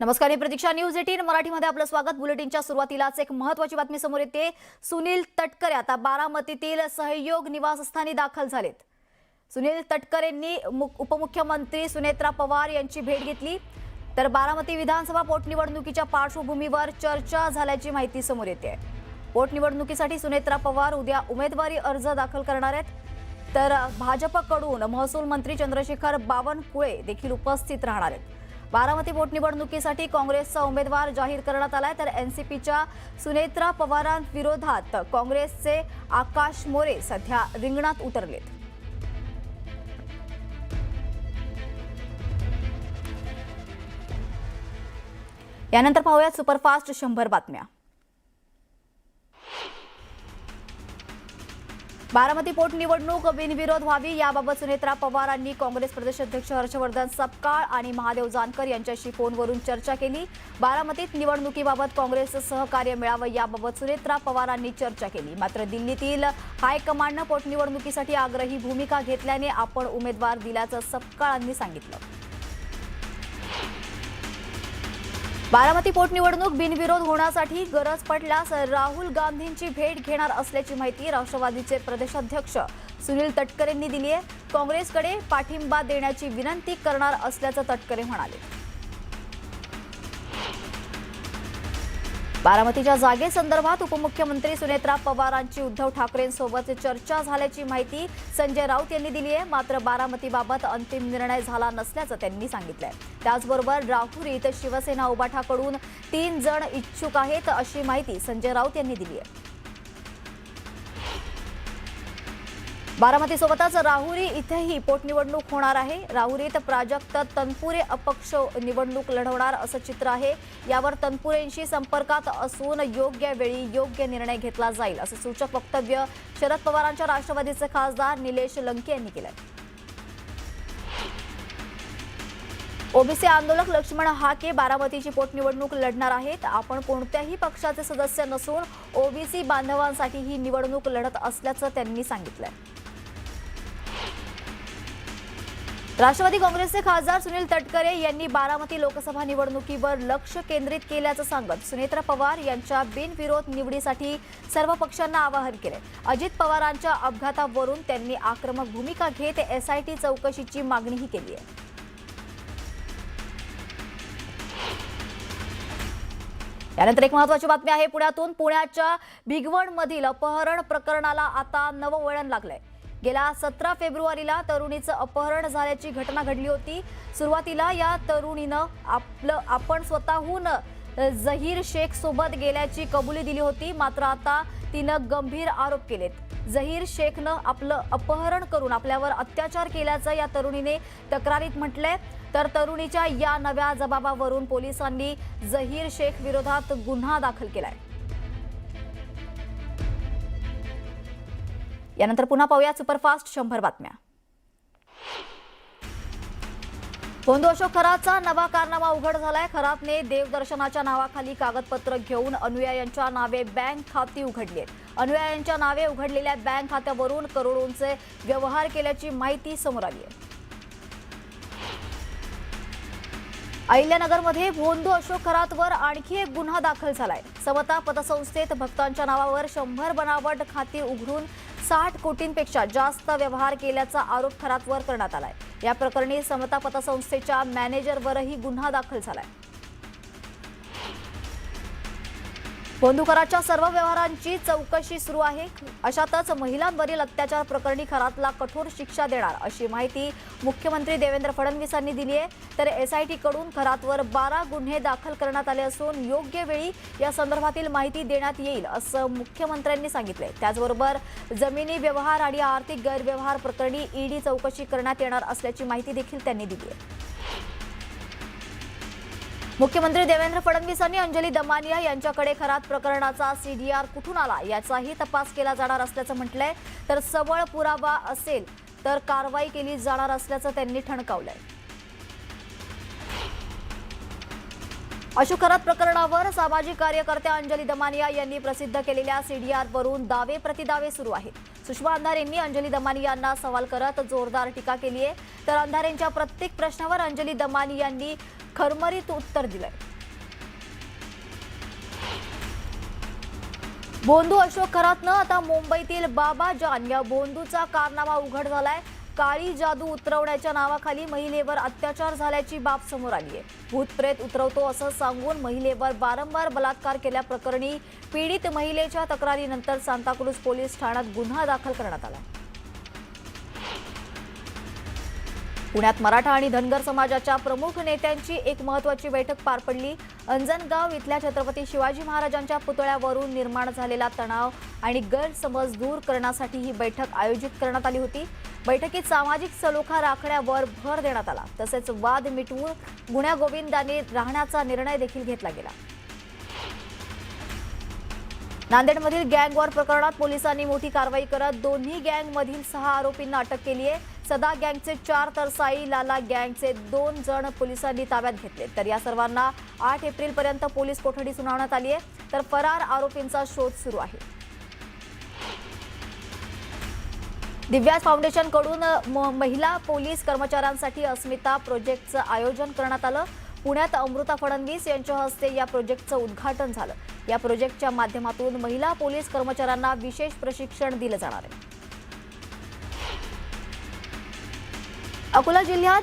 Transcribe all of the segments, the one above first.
नमस्कार, मी प्रतीक्षा। न्यूज 18 मराठीमध्ये आपलं स्वागत। बुलेटिनच्या सुरुवातीलाच एक महत्त्वाची बातमी समोर येते। सुनील तटकरे आता बारामतीतील सहयोग निवासस्थानी दाखल झालेत। सुनील तटकरेंनी उपमुख्यमंत्री सुनेत्रा पवार यांची भेट घेतली। तर बारामती विधानसभा पोटनिवडणुकीच्या पार्श्वभूमीवर चर्चा झाल्याची माहिती समोर येते। पोटनिवडणुकीसाठी सुनेत्रा पवार उद्या उमेदवारी अर्ज दाखल करणार आहेत। तर भाजपकडून महसूल मंत्री चंद्रशेखर बावनकुळे देखील उपस्थित राहणार आहेत। बारामती पोटनिवडणुकीसाठी काँग्रेसचा उमेदवार जाहीर करण्यात आलाय। तर एनसीपीच्या सुनेत्रा पवारांविरोधात काँग्रेसचे आकाश मोरे सध्या रिंगणात उतरलेत। यानंतर पाहूयात सुपरफास्ट 100 बातम्या। बारामती पोटनिवडणूक बिनविरोध व्हावी याबाबत सुनेत्रा पवारांनी काँग्रेस प्रदेशाध्यक्ष हर्षवर्धन सपकाळ आणि महादेव जानकर यांच्याशी फोनवरून चर्चा केली। बारामतीत निवडणुकीबाबत काँग्रेसचं सहकार्य मिळावं याबाबत सुनेत्रा पवारांनी चर्चा केली। मात्र दिल्लीतील हायकमांडनं पोटनिवडणुकीसाठी आग्रही भूमिका घेतल्याने आपण उमेदवार दिल्याचं सपकाळांनी सांगितलं। बारामती पोटनिवडणूक बिनविरोध होण्यासाठी गरज पडल्यास राहुल गांधींची भेट घेणार असल्याची माहिती राष्ट्रवादीचे प्रदेशाध्यक्ष सुनील तटकरेंनी दिली आहे। काँग्रेसकडे पाठिंबा देण्याची विनंती करणार असल्याचं तटकरे म्हणाले। बारामतीच्या जागेसंदर्भात उपमुख्यमंत्री सुनेत्रा पवारांची उद्धव ठाकरेंसोबत चर्चा झाल्याची माहिती संजय राऊत यांनी दिली आहे। मात्र बारामतीबाबत अंतिम निर्णय झाला नसल्याचं त्यांनी सांगितलंय। त्याचबरोबर राहुरीत शिवसेना उबाठाकडून 3 जण इच्छुक आहेत अशी माहिती संजय राऊत यांनी दिली आहे। बारामतीसोबतच राहुरी इथेही पोटनिवडणूक होणार आहे। राहुरीत प्राजक्त तनपुरे अपक्ष निवडणूक लढवणार असं चित्र आहे। यावर तनपुरेंशी संपर्कात असून योग्य वेळी योग्य निर्णय घेतला जाईल असं सूचक वक्तव्य शरद पवारांच्या राष्ट्रवादीचे खासदार निलेश लंके यांनी केलंय। ओबीसी आंदोलक लक्ष्मण हाके बारामतीची पोटनिवडणूक लढणार आहेत। आपण कोणत्याही पक्षाचे सदस्य नसून ओबीसी बांधवांसाठी ही निवडणूक लढत असल्याचं त्यांनी सांगितलंय। राष्ट्रवादी काँग्रेसचे खासदार सुनील तटकरे यांनी बारामती लोकसभा निवडणुकीवर लक्ष केंद्रित केल्याचं सांगत सुनेत्रा पवार यांच्या बिनविरोध निवडीसाठी सर्व पक्षांना आवाहन केले। अजित पवारांच्या अपघातावरून त्यांनी आक्रमक भूमिका घेत एसआयटी चौकशीची मागणीही केली आहे। यानंतर एक महत्त्वाची बातमी आहे पुण्यातून। पुण्याच्या भिगवणमधील अपहरण प्रकरणाला आता नवं वळण लागलंय। गेल्या 17 फेब्रुवारीला तरुणीचं अपहरण झाल्याची घटना घडली होती। सुरुवातीला या तरुणीनं आपण स्वतःहून झहीर शेख सोबत गेल्याची कबुली दिली होती। मात्र आता तिनं गंभीर आरोप केलेत। झहीर शेखनं आपलं अपहरण करून आपल्यावर अत्याचार केल्याचं या तरुणीने तक्रारीत म्हटलंय। तर तरुणीच्या या नव्या जबाबावरून पोलिसांनी झहीर शेख विरोधात गुन्हा दाखल केलाय। यानंतर पुन्हा पाहूया सुपरफास्ट 100 बातम्या। बोंधू अशोक खरातचा नवा कारनामा उघड झालाय। खरातने देवदर्शनाच्या नावाखाली कागदपत्र घेऊन अनुयायांच्या नावे बँक खाती उघडली आहेत। अनुयायांच्या नावे उघडलेल्या बँक खात्यावरून करोडोंचे व्यवहार केल्याची माहिती समोर आली आहे। अहिल्यानगरमध्ये बोंधू अशोक खरातवर आणखी एक गुन्हा दाखल झालाय। समता पतसंस्थेत भक्तांच्या नावावर 100 बनावट खाती उघडून 60 कोटींपेक्षा जास्त व्यवहार केल्याचा आरोप खरातवर करण्यात आलाय। या प्रकरणी समता पतसंस्थेच्या मॅनेजरवरही गुन्हा दाखल झालाय। बोंधू खरातच्या सर्व व्यवहारांची चौकशी सुरू आहे। अशातच महिलांवरील अत्याचार प्रकरणी खरातला कठोर शिक्षा देणार अशी माहिती मुख्यमंत्री देवेंद्र फडणवीसांनी दिली आहे। तर एसआयटी कडून खरातवर 12 गुन्हे दाखल करण्यात आले असून योग्य वेळी या संदर्भातील माहिती देण्यात येईल असं मुख्यमंत्र्यांनी सांगितलंय। त्याचबरोबर जमिनी व्यवहार आणि आर्थिक गैरव्यवहार प्रकरणी ईडी चौकशी करण्यात येणार असल्याची माहिती देखील त्यांनी दिली आहे। मुख्यमंत्री देवेंद्र फडणवीसांनी अंजली दमानिया यांच्याकडे खरात प्रकरणाचा सीडीआर कुठून आला याचाही तपास केला जाणार असल्याचं म्हटलंय। तर सबळ पुरावा असेल तर कारवाई केली जाणार असल्याचं त्यांनी ठणकावलंय। अशोक खरात प्रकरणावर सामाजिक कार्यकर्त्या अंजली दमानिया यांनी प्रसिद्ध केलेल्या सीडीआरवरून दावे प्रतिदावे सुरू आहेत। सुषमा अंधारेंनी अंजली दमानी यांना सवाल करत जोरदार टीका केली आहे, तर अंधारेंच्या प्रत्येक प्रश्नावर अंजली दमानी यांनी खरमरीत उत्तर दिलंय. बोंधू अशोक खरातनं आता मुंबईतील बाबा जान या बोंधूचा कारनामा उघड झालाय. काळी जादू उतरवण्याच्या नावाखाली महिलेवर अत्याचार झाल्याची बाब समोर आली आहे. भूतप्रेत उतरवतो असं सांगून महिलेवर वारंवार बलात्कार केल्याप्रकरणी पीडित महिलेच्या तक्रारीनंतर सांताक्रूज पोलीस ठाण्यात गुन्हा दाखल करण्यात आला. पुण्यात मराठा आणि धनगर समाजाच्या प्रमुख नेत्यांची एक महत्त्वाची बैठक पार पडली. अंजनगाव इथल्या छत्रपती शिवाजी महाराजांच्या पुतळ्यावरून निर्माण झालेला तणाव आणि गैरसमज दूर करण्यासाठी ही बैठक आयोजित करण्यात आली होती. बैठकीत सामाजिक सलोखा राखण्यावर भर देण्यात आला. तसेच वाद मिटवून गुण्यागोविंदाने राहण्याचा निर्णय देखील घेतला गेला. नांदेडमधील गँगवॉर प्रकरणात पोलिसांनी मोठी कारवाई करत दोन्ही गँगमधील 6 आरोपींना अटक केली आहे. सदा गँगचे 4 तर साई लाला गँगचे 2 जण पोलिसांनी ताब्यात घेतले. तर या सर्वांना 8 एप्रिलपर्यंत पोलीस कोठडी सुनावण्यात आली आहे. तर फरार आरोपींचा शोध सुरू आहे. दिव्याज फाउंडेशनकडून महिला पोलीस कर्मचाऱ्यांसाठी अस्मिता प्रोजेक्टचं आयोजन करण्यात आलं. पुण्यात अमृता फडणवीस यांच्या हस्ते या प्रोजेक्टचं उद्घाटन झालं. या प्रोजेक्टच्या माध्यमातून महिला पोलीस कर्मचाऱ्यांना विशेष प्रशिक्षण दिलं जाणार आहे. अकोला जिल्ह्यात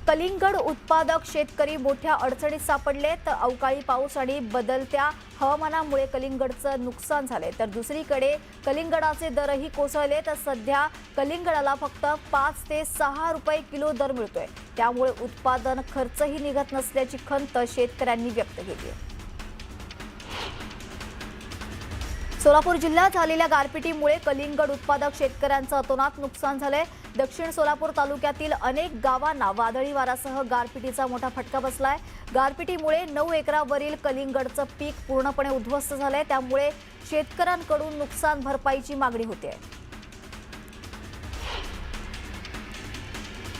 कलिंगड उत्पादक शेतकरी मोठ्या अडचणीत सापडले. तर अवकाळी पाऊस आणि बदलत्या हवामानामुळे कलिंगडचं नुकसान झाले. तर दुसरीकडे कलिंगडाचे दरही कोसळले. तर सध्या कलिंगडाला फक्त 5 ते 6 रुपये किलो दर मिळतोय. त्यामुळे उत्पादन खर्चही निघत नसल्याची खंत शेतकऱ्यांनी व्यक्त केली आहे. सोलापूर जिल्ह्यात झालेल्या गारपिटीमुळे कलिंगड उत्पादक शेतकऱ्यांचं अतोनात नुकसान झालंय. दक्षिण सोलापूर तालुक्यातील अनेक गावांना वादळी वाऱ्यासह गारपिटीचा मोठा फटका बसलाय. गारपिटीमुळे 9 एकरावरील कलिंगडचं पीक पूर्णपणे उद्ध्वस्त झालंय. त्यामुळे शेतकऱ्यांकडून नुकसान भरपाईची मागणी होते.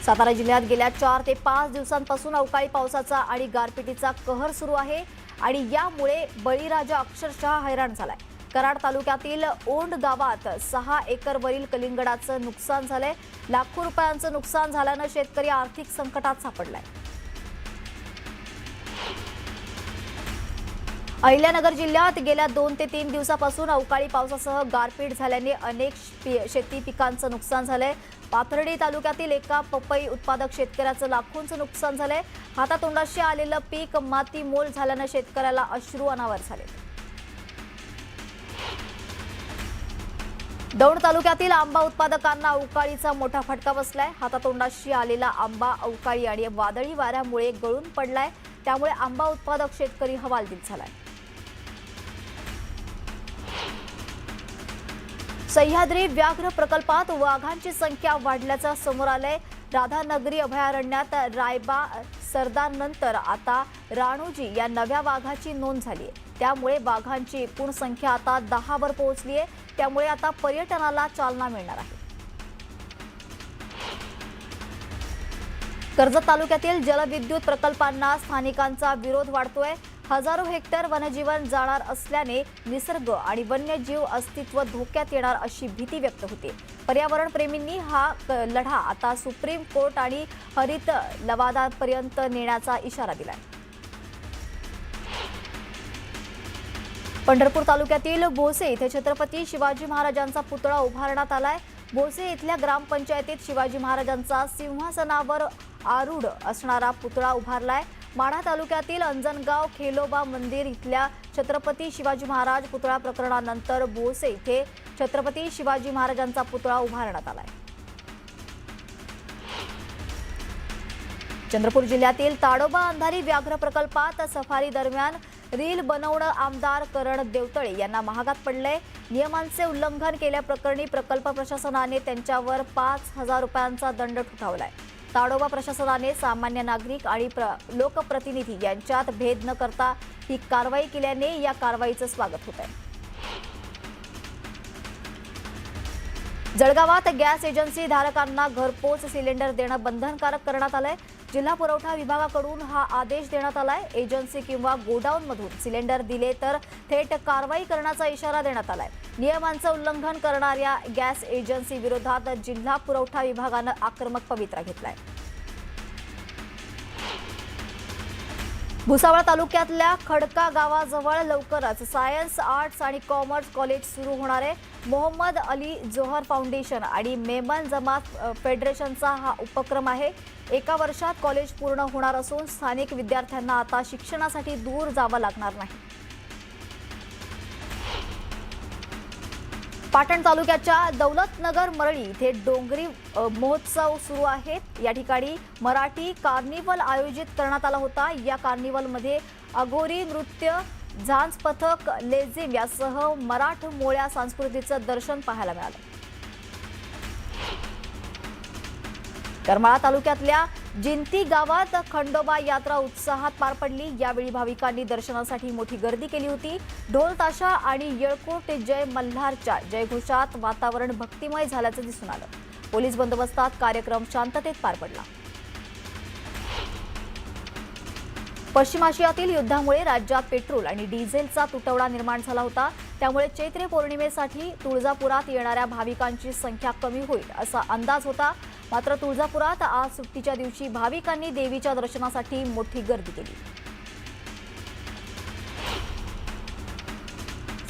सातारा जिल्ह्यात गेल्या 4 ते 5 दिवसांपासून अवकाळी पावसाचा आणि गारपिटीचा कहर सुरू आहे आणि यामुळे बळीराजा अक्षरशः हैराण झालाय. कराड तालुक्यातील ओंड गावात 6 एकरवरील कलिंगडाचं नुकसान झालंय. लाखो रुपयांचं नुकसान झाल्यानं शेतकरी आर्थिक संकटात सापडलाय. अहिल्यानगर जिल्ह्यात गेल्या 2 ते 3 दिवसापासून अवकाळी पावसासह गारपीट झाल्याने अनेक शेती पिकांचं नुकसान झालंय. पाथर्डी तालुक्यातील एका पपई उत्पादक शेतकऱ्याचं लाखोंचं नुकसान झालंय. हातातोंडाशी आलेलं पीक मातीमोल झाल्यानं शेतकऱ्याला अश्रू अनावर झाले. दौंड तालुक्यातील आंबा उत्पादकांना अवकाळीचा मोठा फटका बसलाय. हातातोंडाशी आलेला आंबा अवकाळी आणि वादळी वाऱ्यामुळे गळून पडलाय. त्यामुळे आंबा उत्पादक शेतकरी हवालदिल झालाय. सह्याद्री व्याघ्र प्रकल्पात वाघांची संख्या वाढल्याचं समोर आलंय. राधानगरी अभयारण्यात रायबा सरदारनंतर आता राणोजी या नव्या वाघाची नोंद झाली आहे. त्यामुळे वाघांची एकूण संख्या आता 10 वर पोहोचली आहे. त्यामुळे आता पर्यटनाला चालना मिळणार आहे. कर्जत तालुक्यातील जलविद्युत प्रकल्पांना स्थानिकांचा विरोध वाढतोय. हजारो हेक्टर वनजीवन जाणार असल्याने निसर्ग आणि वन्यजीव अस्तित्व धोक्यात येणार अशी भीती व्यक्त होते. पर्यावरण प्रेमींनी हा लढा आता सुप्रीम कोर्ट आणि हरित लवादापर्यंत नेण्याचा इशारा दिलाय. पंढरपूर तालुक्यातील भोसे इथे छत्रपती शिवाजी महाराजांचा पुतळा उभारण्यात आलाय. भोसे इथल्या ग्रामपंचायतीत शिवाजी महाराजांचा सिंहासनावर आरूढ असणारा पुतळा उभारलाय. माढा तालुक्यातील अंजनगाव खेलोबा मंदिर इथल्या छत्रपती शिवाजी महाराज पुतळा प्रकरणानंतर भोसे इथे छत्रपती शिवाजी महाराजांचा पुतळा उभारण्यात आलाय. चंद्रपूर जिल्ह्यातील ताडोबा अंधारी व्याघ्र प्रकल्पात सफारी दरम्यान रील बनवणं आमदार करण देवतळे यांना महागात पडलंय. नियमांचे उल्लंघन केल्याप्रकरणी प्रकल्प प्रशासनाने त्यांच्यावर 5,000 रुपयांचा दंड ठोठावलाय. ताडोबा प्रशासनाने सामान्य नागरिक आणि लोकप्रतिनिधी यांच्यात भेद न करता ही कारवाई केल्याने या कारवाईचं स्वागत होत आहे. जळगावात गॅस एजन्सी धारकांना घरपोच सिलेंडर देणं बंधनकारक करण्यात आलंय. जिल्हा पुरवठा विभागाकडून हा आदेश देण्यात आलाय। एजन्सी किंवा गोडाऊनमधून सिलेंडर दिले तर थेट कारवाई करण्याचा इशारा देण्यात आलाय। नियमांचं उल्लंघन करणाऱ्या गॅस एजन्सी विरोधात जिल्हा पुरवठा विभागानं आक्रमक पवित्रा घेतलाय। भुसावळ तालुक्यातल्या खडका गावाजवळ लवकरच सायन्स, आर्ट्स आणि कॉमर्स कॉलेज सुरू होणार आहे। मोहम्मद अली जोहर फाउंडेशन आणि मेमन जमात फेडरेशनचा हा उपक्रम आहे। एका वर्षात कॉलेज पूर्ण होणार असून स्थानिक विद्यार्थ्यांना आता शिक्षणासाठी दूर जावं लागणार नाही। पाटण तालुक्याच्या दौलतनगर मरळी इथे डोंगरी महोत्सव सुरू आहे। या ठिकाणी मराठी कार्निवल आयोजित करण्यात आला होता। या कार्निवलमध्ये अघोरी नृत्य, झांज पथक, लेझिम यासह मराठमोळ्या संस्कृतीचं दर्शन पाहायला मिळालं। करमाळा तालुक्यातल्या जिंती गावात खंडोबा यात्रा उत्साहात पार पडली। यावेळी भाविकांनी दर्शनासाठी मोठी गर्दी केली होती। ढोल ताशा आणि येळकोट जय मल्हारच्या जयघोषात वातावरण भक्तिमय झाल्याचं दिसून आलं। पोलीस बंदोबस्तात कार्यक्रम शांततेत पार पडला। पश्चिम आशियातील युद्धामुळे राज्यात पेट्रोल आणि डिझेलचा तुटवडा निर्माण झाला होता। त्यामुळे चैत्र पौर्णिमेसाठी तुळजापुरात येणाऱ्या भाविकांची संख्या कमी होईल असा अंदाज होता। मात्र तुळजापुरात आज सुट्टीच्या दिवशी भाविकांनी देवीच्या दर्शनासाठी मोठी गर्दी केली।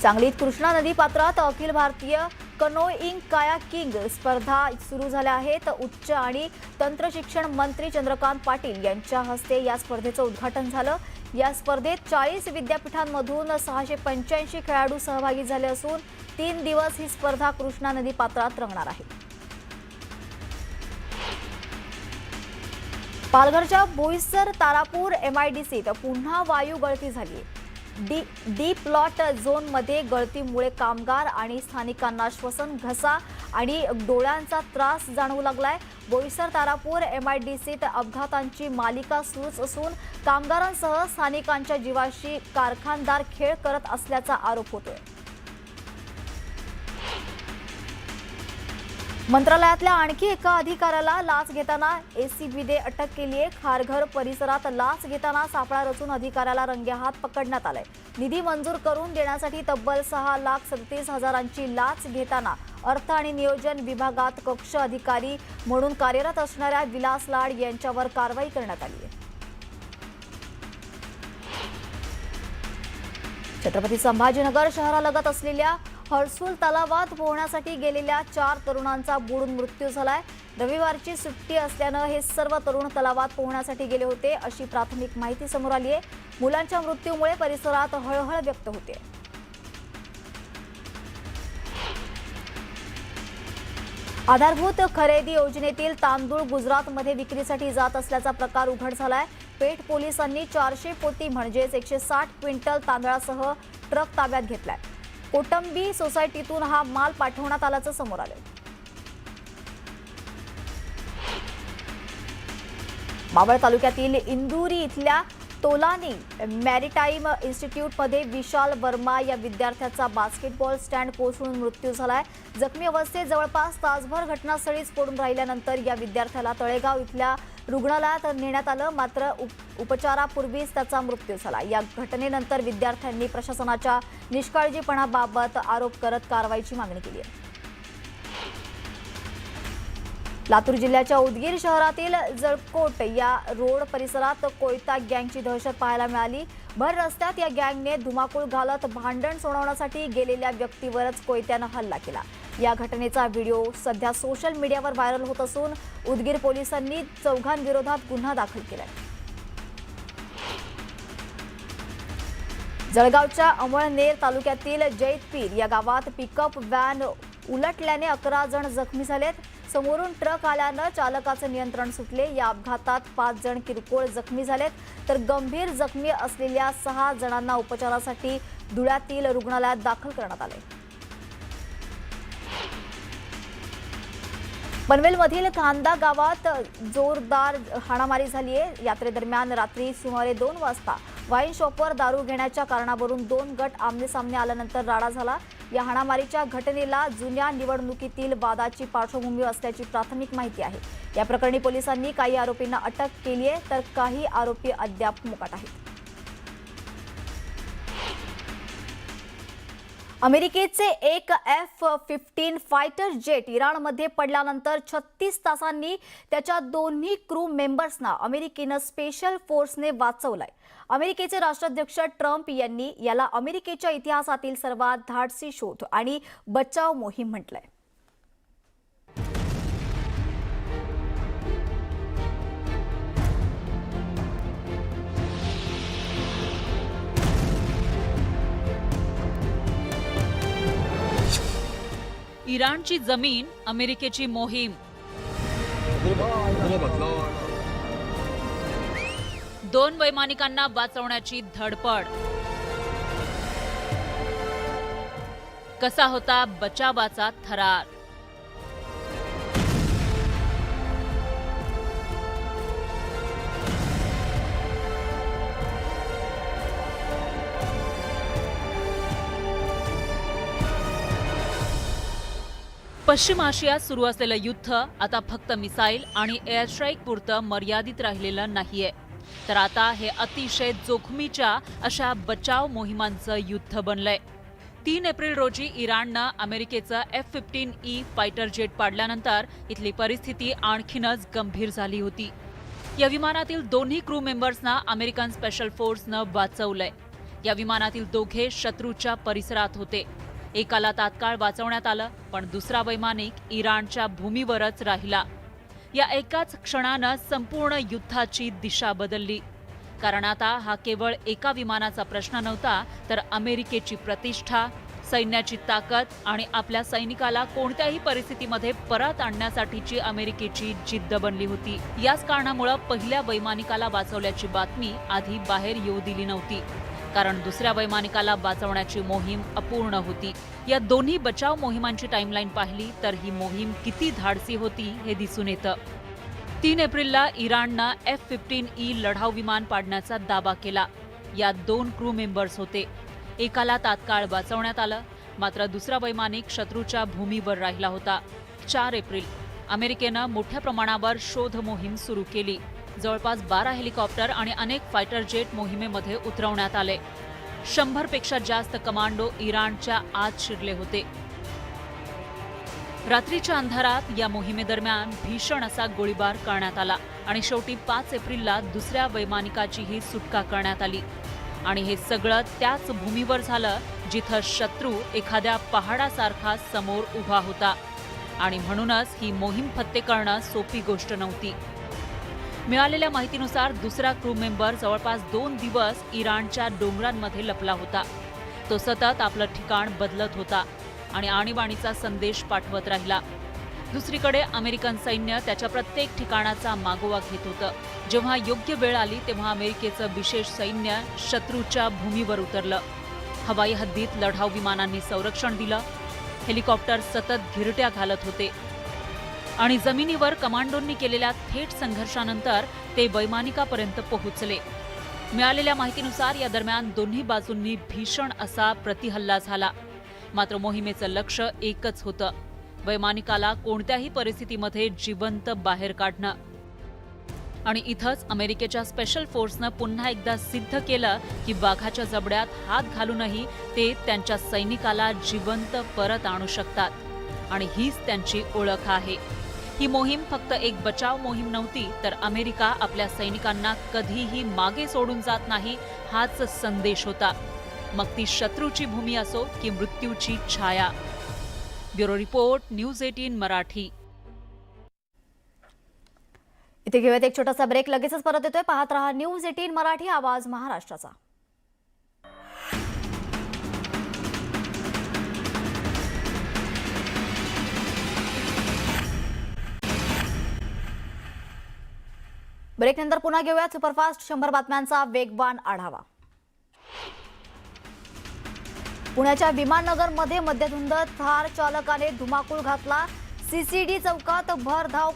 सांगलीत कृष्णा नदी पात्रात अखिल भारतीय कनोईंग कायाकिंग स्पर्धा सुरू झाल्या आहेत। उच्च आणि तंत्र शिक्षण मंत्री चंद्रकांत पाटील यांच्या हस्ते या स्पर्धेचं उद्घाटन झालं। या स्पर्धेत 40 विद्यापीठांमधून 685 खेळाडू सहभागी झाले असून 3 दिवस ही स्पर्धा कृष्णा नदी पात्रात रंगणार आहे। पालघरच्या बोईसर तारापूर MIDCत पुन्हा वायू गळती झाली। डी प्लॉट झोनमध्ये गळतीमुळे कामगार आणि स्थानिकांना श्वसन, घसा आणि डोळ्यांचा त्रास जाणवू लागलाय। बोईसर तारापूर MIDCत अपघातांची मालिका सुरूच असून कामगारांसह स्थानिकांच्या जीवाशी कारखानदार खेळ करत असल्याचा आरोप होतोय। मंत्रालयातल्या आणखी एका अधिकाऱ्याला लाच घेताना ACBने अटक केली आहे। खारघर परिसरात लाच घेताना सापळा रचून अधिकाऱ्याला रंगेहात पकडण्यात आलंय। निधी मंजूर करून देण्यासाठी तब्बल 6,37,000ची लाच घेताना अर्थ आणि नियोजन विभागात कक्ष अधिकारी म्हणून कार्यरत असणाऱ्या विलास लाड यांच्यावर कारवाई करण्यात आली आहे। छत्रपती संभाजीनगर शहरालगत असलेल्या हर्सुल तलावात पोहण्यासाठी गेलेल्या 4 तरुणांचा बुडून मृत्यू झालाय। रविवारची सुट्टी असल्यानं हे सर्व तरुण तलावात पोहण्यासाठी गेले होते अशी प्राथमिक माहिती समोर आली आहे। मुलांच्या मृत्यूमुळे परिसरात हळहळ व्यक्त होते। आधारभूत खरेदी योजनेतील तांदूळ गुजरातमध्ये विक्रीसाठी जात असल्याचा प्रकार उघड झालाय। पेठ पोलिसांनी 400 पोती म्हणजेच 160 क्विंटल तांदळासह ट्रक ताब्यात घेतलाय। कोटंबी सोसायटीतून हा माल पाठवण्यात आल्याचं समोर आलंय। मावळ तालुक्यातील इंदुरी इथल्या तोलानी मॅरिटाईम इन्स्टिट्यूटमध्ये विशाल वर्मा या विद्यार्थ्याचा बास्केटबॉल स्टँड कोसळून मृत्यू झालाय। जखमी अवस्थेत जवळपास तासभर घटनास्थळीच पडून राहिल्यानंतर या विद्यार्थ्याला तळेगाव इथल्या रुग्णालयात नेण्यात आलं। मात्र उपचारापूर्वीच त्याचा मृत्यू झाला। या घटनेनंतर विद्यार्थ्यांनी प्रशासनाच्या निष्काळजीपणाबाबत आरोप करत कारवाईची मागणी केली आहे। लातूर जिल्ह्याच्या उदगीर शहरातील जळकोट या रोड परिसरात कोयता गँगची दहशत पाहायला मिळाली। भर रस्त्यात या गँगने धुमाकूळ घालत भांडण सोडवण्यासाठी गेलेल्या व्यक्तीवरच कोयत्यानं हल्ला केला। या घटनेचा व्हिडिओ सध्या सोशल मीडियावर व्हायरल होत असून उदगीर पोलिसांनी 4 विरोधात गुन्हा दाखल केलाय। जळगावच्या अमळनेर तालुक्यातील जैतपीर या गावात पिकअप व्हॅन उलटल्याने 11 जण जखमी झालेत। समोरून ट्रक आल्यानं चालकाचं नियंत्रण सुटले। या अपघातात 5 जण किरकोळ जखमी झालेत तर गंभीर जखमी असलेल्या 6 जणांना उपचारासाठी धुळ्यातील रुग्णालयात दाखल करण्यात आले। पनवेलमधील खांदा गावात जोरदार हाणामारी झाली आहे। यात्रेदरम्यान रात्री सुमारे 2 वाजता वाईन शॉपवर दारू घेण्याच्या कारणावरून 2 गट आमनेसामने आल्यानंतर राडा झाला। या हाणामारीच्या घटनेला जुन्या निवडणुकीतील वादाची पार्श्वभूमी असल्याची प्राथमिक माहिती आहे। या प्रकरणी पोलिसांनी काही आरोपींना अटक केली आहे, तर काही आरोपी अद्याप मोकाट आहेत। अमेरिकेचे एक F-15 फायटर जेट इराणमध्ये पडल्यानंतर 36 तासांनी त्याच्या दोन्ही क्रू मेंबर्सना अमेरिकेनं स्पेशल फोर्सने वाचवलंय। अमेरिकेचे राष्ट्राध्यक्ष ट्रम्प यांनी याला अमेरिकेच्या इतिहासातील सर्वात धाडसी शोध आणि बचाव मोहीम म्हटलंय। इराणची जमीन, अमेरिकेची मोहीम। दोन वैमानिकांना वाचवण्याची धडपड। कसा होता बचावाचा थरार? पश्चिम आशियात सुरू असलेलं युद्ध आता फक्त मिसाईल आणि एअर स्ट्राईक पुरतं मर्यादित राहिलेलं नाहीये, तर आता हे अतिशय जोखमीच्या अशा बचाव मोहिमांचं युद्ध बनलंय। 3 एप्रिल रोजी इराणनं अमेरिकेचं F-15E फायटर जेट पाडल्यानंतर इथली परिस्थिती आणखीनच गंभीर झाली होती। या विमानातील दोन्ही क्रू मेंबर्सना अमेरिकन स्पेशल फोर्सनं वाचवलंय। या विमानातील दोघे शत्रूच्या परिसरात होते। एकाला तात्काळ वाचवण्यात आलं, पण दुसरा वैमानिक इराणच्या भूमीवरच राहिला। या एकाच क्षणानं संपूर्ण युद्धाची दिशा बदलली, कारण आता हा केवळ एका विमानाचा प्रश्न नव्हता, तर अमेरिकेची प्रतिष्ठा, सैन्याची ताकद आणि आपल्या सैनिकाला कोणत्याही परिस्थितीमध्ये परत आणण्यासाठीची अमेरिकेची जिद्द बनली होती। याच कारणामुळे पहिल्या वैमानिकाला वाचवल्याची बातमी आधी बाहेर येऊ दिली नव्हती, कारण दुसऱ्या वैमानिकाला वाचवण्याची मोहीम अपूर्ण होती। या दोन्ही बचाव मोहिमांची टाइमलाईन पाहिली तर ही मोहीम किती धाडसी होती हे दिसून येतं। 3 एप्रिलला इराणनं F-15E लढाऊ विमान पाडण्याचा दावा केला। यात 2 क्रू मेंबर्स होते। एकाला तात्काळ वाचवण्यात आलं, मात्र दुसरा वैमानिक शत्रूच्या भूमीवर राहिला होता। 4 एप्रिल अमेरिकेनं मोठ्या प्रमाणावर शोध मोहीम सुरू केली। जवळपास 12 हेलिकॉप्टर आणि अनेक फायटर जेट मोहिमेमध्ये उतरवण्यात आले। 100 पेक्षा जास्त कमांडो इराणच्या आत शिरले होते। रात्रीच्या अंधारात या मोहिमेदरम्यान भीषण असा गोळीबार करण्यात आला आणि शेवटी 5 एप्रिलला दुसऱ्या वैमानिकाचीही सुटका करण्यात आली। आणि हे सगळं त्याच भूमीवर झालं जिथं शत्रू एखाद्या पहाडासारखा समोर उभा होता, आणि म्हणूनच ही मोहीम फत्ते करणं सोपी गोष्ट नव्हती। मिळालेल्या माहितीनुसार दुसरा क्रू मेंबर जवळपास 2 दिवस इराणच्या डोंगरांमध्ये लपला होता। तो सतत आपलं ठिकाण बदलत होता आणि आणीबाणीचा संदेश पाठवत राहिला। दुसरीकडे अमेरिकन सैन्य त्याच्या प्रत्येक ठिकाणाचा मागोवा घेत होतं। जेव्हा योग्य वेळ आली तेव्हा अमेरिकेचं विशेष सैन्य शत्रूच्या भूमीवर उतरलं। हवाई हद्दीत लढाऊ विमानांनी संरक्षण दिलं। हेलिकॉप्टर सतत घिरट्या घालत होते आणि जमिनीवर कमांडोंनी केलेल्या थेट संघर्षानंतर ते वैमानिकापर्यंत पोहोचले। मिळालेल्या माहितीनुसार या दरम्यान दोन्ही बाजूंनी भीषण असा प्रतिहल्ला झाला, मात्र मोहिमेचं लक्ष एकच होतं, वैमानिकाला कोणत्याही परिस्थितीमध्ये जिवंत बाहेर काढणं। आणि इथंच अमेरिकेच्या स्पेशल फोर्सनं पुन्हा एकदा सिद्ध केलं की वाघाच्या जबड्यात हात घालूनही ते त्यांच्या सैनिकाला जिवंत परत आणू शकतात, आणि हीच त्यांची ओळख आहे। ही मोहीम फक्त एक बचाव मोहीम नव्हती, तर अमेरिका आपल्या सैनिकांना कधीही मागे सोडून जात नाही हाच संदेश होता, मग ती शत्रूची भूमी असो की मृत्यूची छाया। Bureau report, news 18 Marathi. इथे घेऊयात एक छोटासा ब्रेक, लगेचच परत येतोय। पाहत रहा न्यूज 18 मराठी, आवाज महाराष्ट्राचा। ब्रेकनंतर पुन्हा घेऊयात सुपरफास्ट 100 बातम्यांचा वेगवान आढावा। पुण्याच्या विमाननगरमध्ये मध्यधुंद थार चालकाने धुमाकूळ घातला। सीसीडी चौकात भरधाव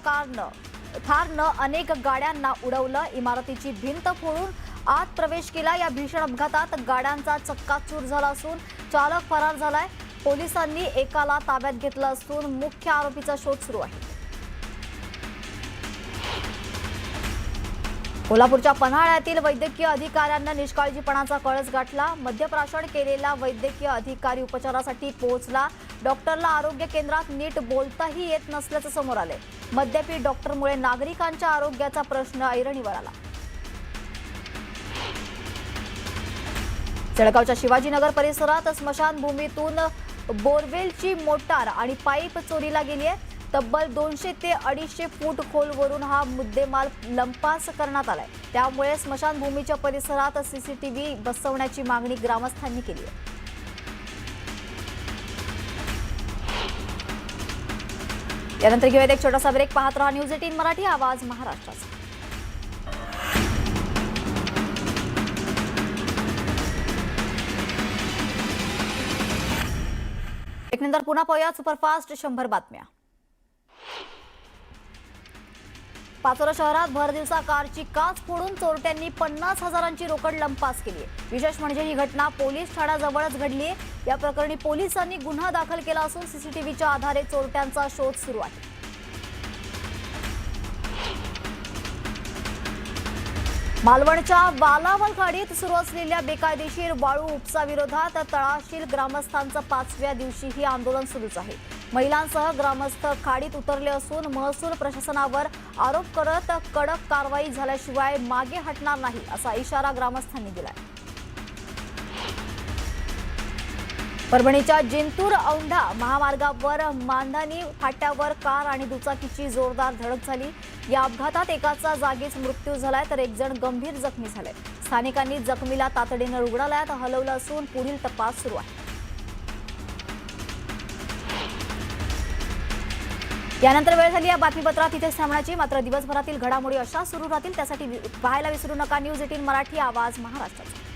थारनं अनेक गाड्यांना उडवलं. इमारतीची भिंत फोडून आत प्रवेश केला. या भीषण अपघातात गाड्यांचा चक्काचूर झाला असून चालक फरार झालाय. पोलिसांनी एकाला ताब्यात घेतलं असून मुख्य आरोपीचा शोध सुरू आहे. कोल्हापूरच्या पन्हाळ्यातील वैद्यकीय अधिकाऱ्यांना निष्काळजीपणाचा कळस गाठला. मद्यप्राशन केलेला वैद्यकीय अधिकारी उपचारासाठी पोहोचला. डॉक्टरला आरोग्य केंद्रात नीट बोलताही येत नसल्याचं समोर आलंय. मद्यपी डॉक्टरमुळे नागरिकांच्या आरोग्याचा प्रश्न ऐरणीवर आला. जळगावच्या शिवाजीनगर परिसरात स्मशानभूमीतून बोरवेलची मोटार आणि पाईप चोरीला गेली आहे. तब्बल 200 ते 250 फूट खोलवरून हा मुद्देमाल लंपास करण्यात आलाय. त्यामुळे स्मशानभूमीच्या परिसरात सीसीटीव्ही बसवण्याची मागणी ग्रामस्थांनी केली आहे. यानंतर घेऊयात एक छोटासा ब्रेक. पाहत रहा न्यूज 18 मराठी, आवाज महाराष्ट्राचा. एक नंतर पुन्हा पाहूया सुपरफास्ट 100 बातम्या. पाचोरा शहरात भर दिवसा कारची काच फोडून चोरट्यांनी 50,000ची रोकड लंपास केली आहे. विशेष म्हणजे ही घटना पोलीस ठाण्याजवळच घडली आहे. या प्रकरणी पोलिसांनी गुन्हा दाखल केला असून सीसीटीव्हीच्या आधारे चोरट्यांचा शोध सुरू आहे. मालवणच्या वालावल खाडीत सुरू असलेल्या बेकायदेशीर वाळू उपसाविरोधात तळाशील ग्रामस्थांचं 5व्या दिवशीही आंदोलन सुरूच आहे. महिलांसह ग्रामस्थ खाडीत उतरले असून महसूल प्रशासनावर आरोप करत कडक कारवाई झाल्याशिवाय मागे हटणार नाही असा इशारा ग्रामस्थांनी दिलाय. परभणीच्या जिंतूर औंढा महामार्गावर मांधानी फाट्यावर कार आणि दुचाकीची जोरदार धडक झाली. या अपघातात एकाचा जागीच मृत्यू झालाय तर एक जण गंभीर जखमी झालाय. स्थानिकांनी जखमीला तातडीनं रुग्णालयात हलवलं असून पुढील तपास सुरू आहे. यानंतर वेळ झाली या बातमीपत्रात इथेच थांबण्याची. मात्र दिवसभरातील घडामोडी अशा सुरू राहतील त्यासाठी पाहायला विसरू नका न्यूज 18 मराठी, आवाज महाराष्ट्राचा.